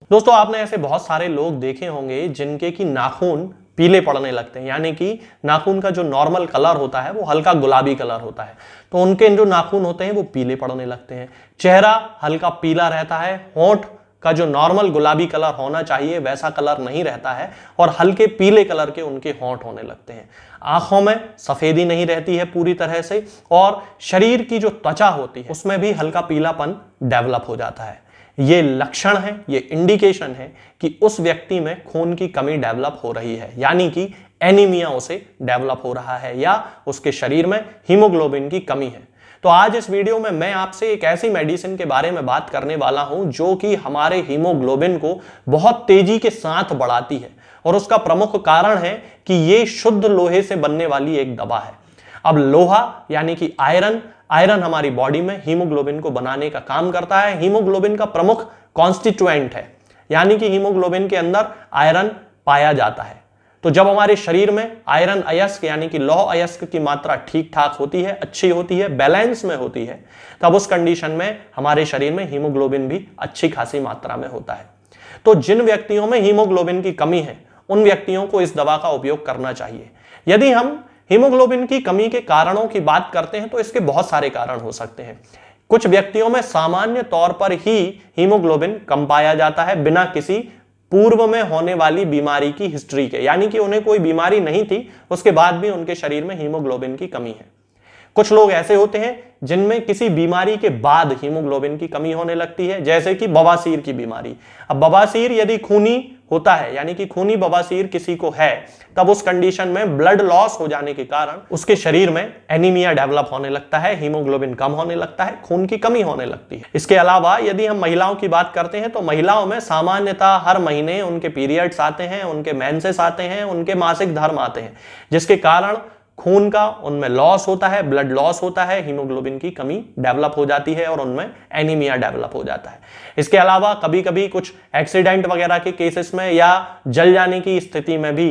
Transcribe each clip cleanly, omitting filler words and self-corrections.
दोस्तों आपने ऐसे बहुत सारे लोग देखे होंगे जिनके की नाखून पीले पड़ने लगते हैं, यानी कि नाखून का जो नॉर्मल कलर होता है वो हल्का गुलाबी कलर होता है, तो उनके जो नाखून होते हैं वो पीले पड़ने लगते हैं। चेहरा हल्का पीला रहता है, होंठ का जो नॉर्मल गुलाबी कलर होना चाहिए वैसा कलर नहीं रहता है और हल्के पीले कलर के उनके होंठ होने लगते हैं। आंखों में सफेदी नहीं रहती है पूरी तरह से और शरीर की जो त्वचा होती है उसमें भी हल्का पीलापन डेवलप हो जाता है। ये लक्षण है, ये इंडिकेशन है कि उस व्यक्ति में खून की कमी डेवलप हो रही है, यानी कि एनीमिया उसे डेवलप हो रहा है या उसके शरीर में हीमोग्लोबिन की कमी है। तो आज इस वीडियो में मैं आपसे एक ऐसी मेडिसिन के बारे में बात करने वाला हूं जो कि हमारे हीमोग्लोबिन को बहुत तेजी के साथ बढ़ाती है और उसका प्रमुख कारण है कि ये शुद्ध लोहे से बनने वाली एक दवा है। अब लोहा यानी कि आयरन हमारी बॉडी में हीमोग्लोबिन को बनाने का काम करता है। हीमोग्लोबिन का प्रमुख कॉन्स्टिट्यूएंट है, यानी कि हीमोग्लोबिन के अंदर आयरन पाया जाता है। तो जब हमारे शरीर में आयरन अयस्क यानी कि लौह अयस्क की मात्रा ठीक ठाक होती है, अच्छी होती है, बैलेंस में होती है, तब उस कंडीशन में हमारे शरीर में हीमोग्लोबिन भी अच्छी खासी मात्रा में होता है। तो जिन व्यक्तियों में हीमोग्लोबिन की कमी है उन व्यक्तियों को इस दवा का उपयोग करना चाहिए। यदि हम हीमोग्लोबिन की कमी के कारणों की बात करते हैं तो इसके बहुत सारे कारण हो सकते हैं। कुछ व्यक्तियों में सामान्य तौर पर ही हीमोग्लोबिन कम पाया जाता है बिना किसी पूर्व में होने वाली बीमारी की हिस्ट्री के, यानी कि उन्हें कोई बीमारी नहीं थी उसके बाद भी उनके शरीर में हीमोग्लोबिन की कमी है। कुछ लोग ऐसे होते हैं जिनमें किसी बीमारी के बाद हीमोग्लोबिन की कमी होने लगती है, जैसे कि बवासीर की बीमारी। अब बवासीर यदि खूनी होता है, यानी कि खूनी बवासीर किसी को है, तब उस कंडीशन में ब्लड लॉस हो जाने के कारण उसके शरीर में एनीमिया डेवलप होने लगता है, हीमोग्लोबिन कम होने लगता है, खून की कमी होने लगती है। इसके अलावा यदि हम महिलाओं की बात करते हैं तो महिलाओं में सामान्यतः हर महीने उनके पीरियड्स आते हैं, उनके मेंसेस आते हैं, उनके मासिक धर्म आते हैं, जिसके कारण खून का उनमें लॉस होता है, ब्लड लॉस होता है, हीमोग्लोबिन की कमी डेवलप हो जाती है और उनमें एनीमिया डेवलप हो जाता है। इसके अलावा कभी कभी कुछ एक्सीडेंट वगैरह के केसेस में या जल जाने की स्थिति में भी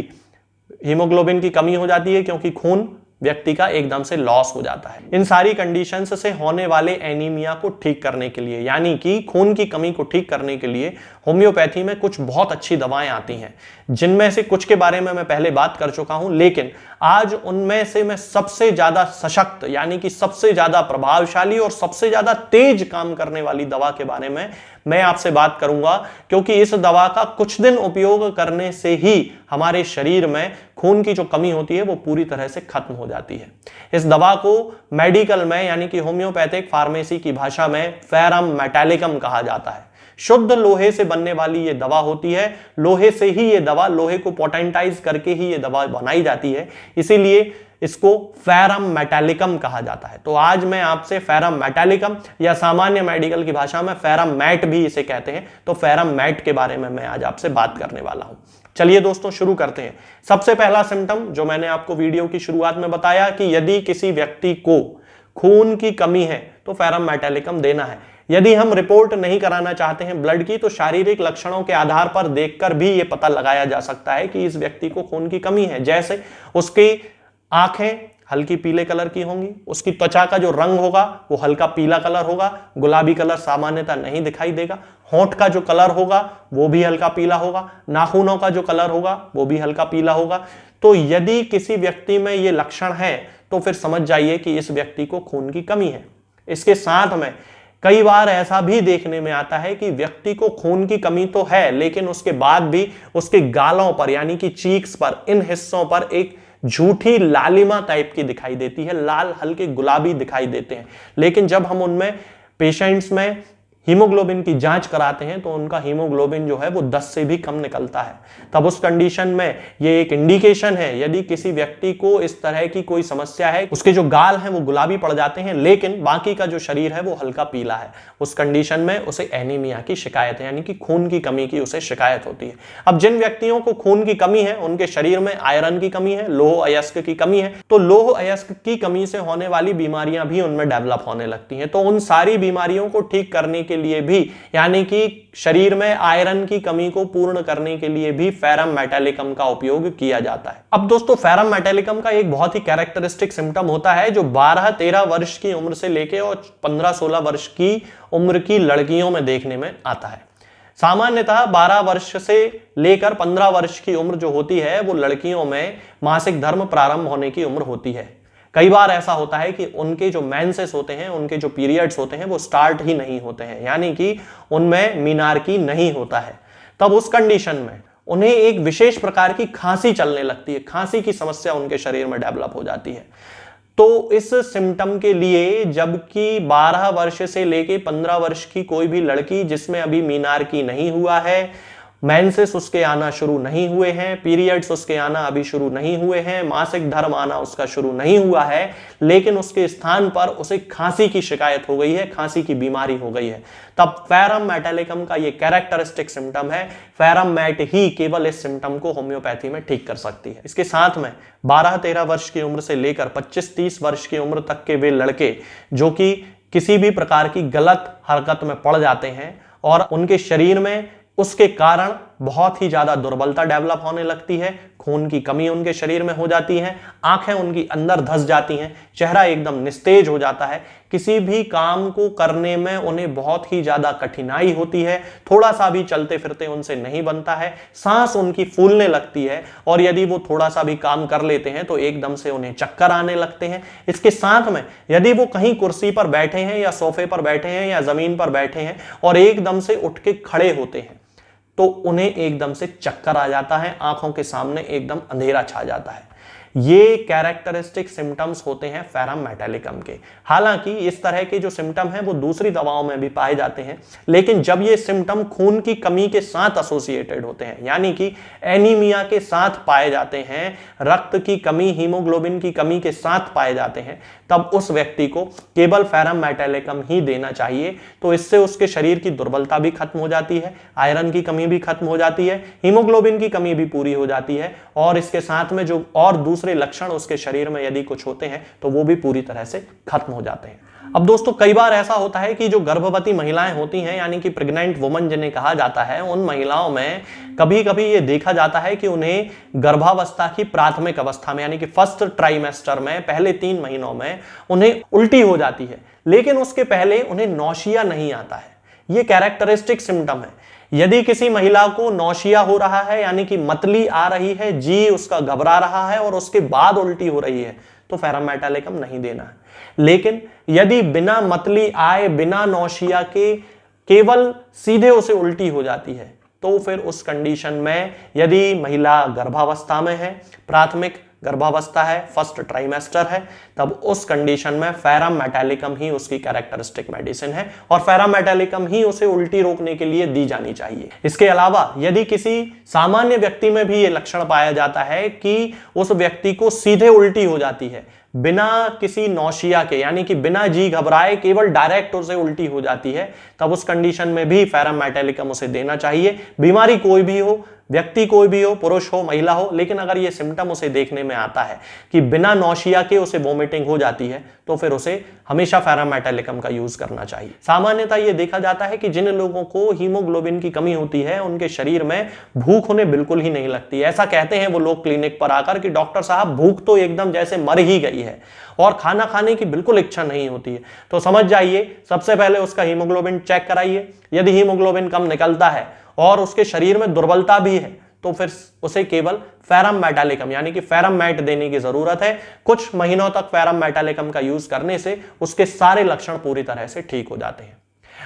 हीमोग्लोबिन की कमी हो जाती है, क्योंकि खून व्यक्ति का एकदम से लॉस हो जाता है। इन सारी कंडीशंस से होने वाले एनीमिया को ठीक करने के लिए, यानी कि खून की कमी को ठीक करने के लिए होम्योपैथी में कुछ बहुत अच्छी दवाएं आती हैं, जिनमें से कुछ के बारे में मैं पहले बात कर चुका हूं, लेकिन आज उनमें से मैं सबसे ज्यादा सशक्त यानी कि सबसे ज्यादा प्रभावशाली और सबसे ज्यादा तेज काम करने वाली दवा के बारे में मैं आपसे बात करूंगा, क्योंकि इस दवा का कुछ दिन उपयोग करने से ही हमारे शरीर में खून की जो कमी होती है वो पूरी तरह से खत्म हो जाती है। इस दवा को मेडिकल में यानी कि होम्योपैथिक फार्मेसी की भाषा में फेरम मेटालिकम कहा जाता है। शुद्ध लोहे से बनने वाली ये दवा होती है, लोहे से ही ये दवा, लोहे को पोटेंटाइज करके ही ये दवा बनाई जाती है, इसीलिए इसको फेरम मेटालिकम कहा जाता है। तो आज मैं आपसे फेरम मेटालिकम या सामान्य मेडिकल की भाषा में फेरम मैट भी इसे कहते हैं, तो फेरम मैट के बारे में मैं आज आपसे बात करने वाला हूं। चलिए दोस्तों शुरू करते हैं। सबसे पहला सिम्टम जो मैंने आपको वीडियो की शुरुआत में बताया कि यदि किसी व्यक्ति को खून की कमी है तो फेरम मेटालिकम देना है। यदि हम रिपोर्ट नहीं कराना चाहते हैं ब्लड की, तो शारीरिक लक्षणों के आधार पर देखकर भी यह पता लगाया जा सकता है कि इस व्यक्ति को खून की कमी है। जैसे उसकी आंखें हल्की पीले कलर की होंगी, उसकी त्वचा का जो रंग होगा वो हल्का पीला कलर होगा, गुलाबी कलर सामान्यतः नहीं दिखाई देगा, होंठ का जो कलर होगा वो भी हल्का पीला होगा, नाखूनों का जो कलर होगा वो भी हल्का पीला होगा। तो यदि किसी व्यक्ति में ये लक्षण है तो फिर समझ जाइए कि इस व्यक्ति को खून की कमी है। इसके साथ में कई बार ऐसा भी देखने में आता है कि व्यक्ति को खून की कमी तो है, लेकिन उसके बाद भी उसके गालों पर यानी कि चीक्स पर, इन हिस्सों पर एक झूठी लालिमा टाइप की दिखाई देती है, लाल हल्के गुलाबी दिखाई देते हैं। लेकिन जब हम उनमें पेशेंट्स में हीमोग्लोबिन की जांच कराते हैं तो उनका हीमोग्लोबिन जो है वो 10 से भी कम निकलता है। तब उस कंडीशन में ये एक इंडिकेशन है, यदि किसी व्यक्ति को इस तरह की कोई समस्या है, उसके जो गाल हैं वो गुलाबी पड़ जाते हैं लेकिन बाकी का जो शरीर है वो हल्का पीला है, उस कंडीशन में उसे एनीमिया की शिकायत है, यानी कि खून की कमी की उसे शिकायत होती है। अब जिन व्यक्तियों को खून की कमी है उनके शरीर में आयरन की कमी है, लौह अयस्क की कमी है, तो लौह अयस्क की कमी से होने वाली बीमारियां भी उनमें डेवलप होने लगती हैं। तो उन सारी बीमारियों को ठीक करने के लिए भी, यानी कि शरीर में आयरन की कमी को पूर्ण करने के लिए भी फेरम मेटालिकम का उपयोग किया जाता है। अब दोस्तों फेरम मेटालिकम का एक बहुत ही कैरेक्टरिस्टिक सिम्टम होता है जो 12-13 वर्ष की उम्र से लेके और 15-16 वर्ष की उम्र की लड़कियों में देखने में आता है। सामान्यतः 12 वर्ष से लेकर 15 वर्ष की उम्र जो होती है वो लड़कियों में मासिक धर्म प्रारंभ होने की उम्र होती है। कई बार ऐसा होता है कि उनके जो मेंसेस होते हैं, उनके जो पीरियड्स होते हैं वो स्टार्ट ही नहीं होते हैं, यानी कि उनमें मीनार्की नहीं होता है। तब उस कंडीशन में उन्हें एक विशेष प्रकार की खांसी चलने लगती है, खांसी की समस्या उनके शरीर में डेवलप हो जाती है। तो इस सिम्टम के लिए जबकि 12 वर्ष से लेके 15 वर्ष की कोई भी लड़की जिसमें अभी मीनार्की नहीं हुआ है, मेंसेस उसके आना शुरू नहीं हुए हैं, पीरियड्स उसके आना अभी शुरू नहीं हुए हैं, मासिक धर्म आना उसका शुरू नहीं हुआ है, लेकिन उसके स्थान पर उसे खांसी की शिकायत हो गई है, खांसी की बीमारी हो गई है, तब फेरम मेटालिकम का ये कैरेक्टरिस्टिक सिम्टम है। फेरम मैट ही केवल इस सिम्टम को होम्योपैथी में ठीक कर सकती है। इसके साथ में 12-13 वर्ष की उम्र से लेकर 25-30 वर्ष की उम्र तक के वे लड़के जो कि किसी भी प्रकार की गलत हरकत में पड़ जाते हैं और उनके शरीर में उसके कारण बहुत ही ज्यादा दुर्बलता डेवलप होने लगती है, खून की कमी उनके शरीर में हो जाती है, आंखें उनकी अंदर धंस जाती हैं, चेहरा एकदम निस्तेज हो जाता है, किसी भी काम को करने में उन्हें बहुत ही ज्यादा कठिनाई होती है, थोड़ा सा भी चलते फिरते उनसे नहीं बनता है, सांस उनकी फूलने लगती है और यदि वो थोड़ा सा भी काम कर लेते हैं तो एकदम से उन्हें चक्कर आने लगते हैं। इसके साथ में यदि वो कहीं कुर्सी पर बैठे हैं या सोफे पर बैठे हैं या जमीन पर बैठे हैं और एकदम से उठ के खड़े होते हैं तो उन्हें एकदम से चक्कर आ जाता है, आंखों के सामने एकदम अंधेरा छा जाता है। ये कैरेक्टरिस्टिक सिम्टम्स होते हैं फेरम मेटालिकम के। हालांकि इस तरह के जो सिम्टम हैं वो दूसरी दवाओं में भी पाए जाते हैं, लेकिन जब ये सिम्टम खून की कमी के साथ एसोसिएटेड होते हैं, यानी कि एनीमिया के साथ पाए जाते हैं, रक्त की कमी, हीमोग्लोबिन की कमी के साथ पाए जाते हैं, तब उस व्यक्ति को केवल फेरम मेटालिकम ही देना चाहिए। तो इससे उसके शरीर की दुर्बलता भी खत्म हो जाती है, आयरन की कमी भी खत्म हो जाती है, हीमोग्लोबिन की कमी भी पूरी हो जाती है और इसके साथ में जो और दूसरे लक्षण उसके शरीर में यदि कुछ होते हैं तो वो भी पूरी तरह से खत्म हो जाते हैं। अब दोस्तों कई बार ऐसा होता है कि जो गर्भवती महिलाएं होती हैं, यानी कि प्रेग्नेंट वुमन जिन्हें कहा जाता है, उन महिलाओं में कभी कभी ये देखा जाता है कि उन्हें गर्भावस्था की प्राथमिक अवस्था में यानी कि फर्स्ट ट्राइमेस्टर में पहले 3 महीनों में उन्हें उल्टी हो जाती है, लेकिन उसके पहले उन्हें नौशिया नहीं आता है। ये कैरेक्टरिस्टिक सिम्टम है। यदि किसी महिला को नौशिया हो रहा है यानी कि मतली आ रही है, जी उसका घबरा रहा है और उसके बाद उल्टी हो रही है, तो फेरम मेटालिकम नहीं देना है। लेकिन यदि बिना मतली आए, बिना नौशिया के केवल सीधे उसे उल्टी हो जाती है, तो फिर उस कंडीशन में यदि महिला गर्भावस्था में है, प्राथमिक गर्भावस्था है, फर्स्ट ट्राइमेस्टर है, तब उस कंडीशन में फेरम मेटालिकम ही उसकी कैरेक्टरिस्टिक मेडिसिन है और फेरम मेटालिकम ही उसे उल्टी रोकने के लिए दी जानी चाहिए। इसके अलावा यदि किसी सामान्य व्यक्ति में भी ये लक्षण पाया जाता है कि उस व्यक्ति को सीधे उल्टी हो जाती है, बिना किसी नौशिया के, यानी कि बिना जी घबराए केवल डायरेक्ट उसे उल्टी हो जाती है, तब उस कंडीशन में भी फेरम मेटालिकम उसे देना चाहिए। बीमारी कोई भी हो, व्यक्ति कोई भी हो, पुरुष हो महिला हो, लेकिन अगर ये सिम्टम उसे देखने में आता है कि बिना नौशिया के उसे वोमिटिंग हो जाती है, तो फिर उसे हमेशा फेरम मेटालिकम का यूज करना चाहिए। सामान्यतः ये देखा जाता है कि जिन लोगों को हीमोग्लोबिन की कमी होती है उनके शरीर में भूख उन्हें बिल्कुल ही नहीं लगती। ऐसा कहते हैं वो लोग क्लिनिक पर आकर कि डॉक्टर साहब भूख तो एकदम जैसे मर ही गई है और खाना खाने की बिल्कुल इच्छा नहीं होती है। तो समझ जाइए, सबसे पहले उसका हीमोग्लोबिन चेक कराइए। यदि हीमोग्लोबिन कम निकलता है और उसके शरीर में दुर्बलता भी है तो फिर उसे केवल फेरम मेटालिकम यानी कि फेरम मैट देने की जरूरत है। कुछ महीनों तक फेरम मेटालिकम का यूज करने से उसके सारे लक्षण पूरी तरह से ठीक हो जाते हैं।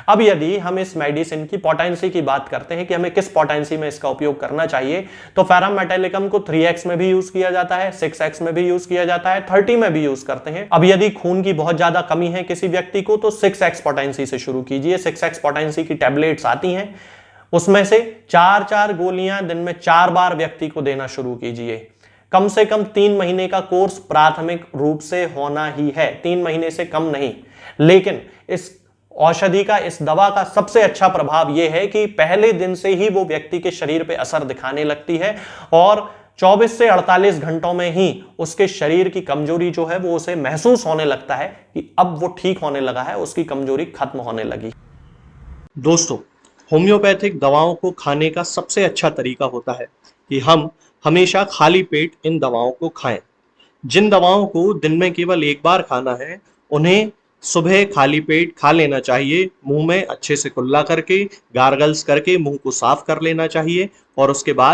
अब यदि हम इस मेडिसिन की पोटेंसी की बात करते हैं कि हमें किस पोटेंसी में इसका उपयोग करना चाहिए, तो फेरम मेटालिकम को 3x में भी यूज किया जाता है, 6x में भी यूज किया जाता है, 30 में भी यूज करते हैं। अब यदि खून की बहुत ज्यादा कमी है किसी व्यक्ति को तो 6x पोटेंसी से शुरू कीजिए। 6x पोटेंसी की टैबलेट्स आती हैं, उसमें से 4-4 गोलियां दिन में 4 बार व्यक्ति को देना शुरू कीजिए। कम से कम 3 महीने का कोर्स प्राथमिक रूप से होना ही है, 3 महीने से कम नहीं। लेकिन इस औषधि का, इस दवा का सबसे अच्छा प्रभाव यह है कि पहले दिन से ही वो व्यक्ति के शरीर पे असर दिखाने लगती है और 24 से 48 घंटों में ही उसके शरीर की कमजोरी जो है वो उसे महसूस होने लगता है कि अब वो ठीक होने लगा है, उसकी कमजोरी खत्म होने लगी। दोस्तों, होम्योपैथिक दवाओं को खाने का सबसे अच्छा तरीका होता है कि हम हमेशा खाली पेट इन दवाओं को खाएं। जिन दवाओं को दिन में केवल एक बार खाना है, उन्हें सुबह खाली पेट खा लेना चाहिए, मुंह में अच्छे से कुल्ला करके, गार्गल्स करके मुंह को साफ कर लेना चाहिए और उसके बाद